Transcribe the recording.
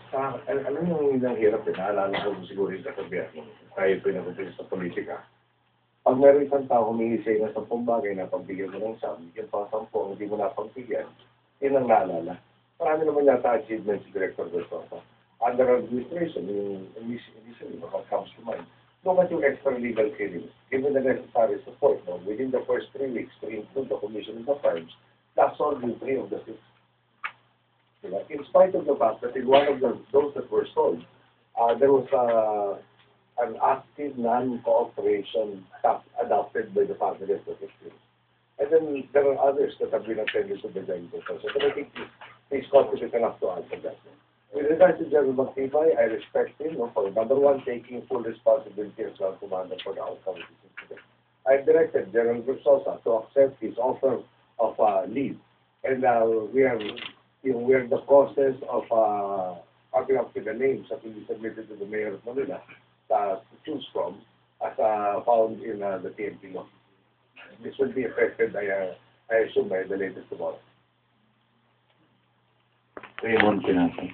Alam mo yung hirap eh, naalala ko siguro yung kasabihan mo, tayo pinagumpisa sa politika. Pag meron isang tao humingi sa'yo ng 10 bagay na pagbigyan mo ng SAM, yung pang 10 hindi mo napagbigyan, yun ang naalala. Marami naman yata achievement si Director Bertosa. Under administration, yung initially, what comes to mind. Look at yung extra-legal killings. Given the necessary support, no, within the first 3 weeks to include the commission of the crimes, that's solved in 3 of the 6. In spite of the fact that in one of those that were sold, there was an active non-cooperation tax adopted by the family of the victims. And then there are others that have been attended to the judgment. So I think he's competent enough to answer that. With regard to General Magtibay, I respect him for, number one, taking full responsibility as well, Commander, for the outcome of this incident. I directed General Versosa to accept his offer of leave. And we are the process of coming up with the names that will be submitted to the Mayor of Manila to choose from as found in the TNP law. This will be effected, I assume, by the latest tomorrow. Raymond Pinasa.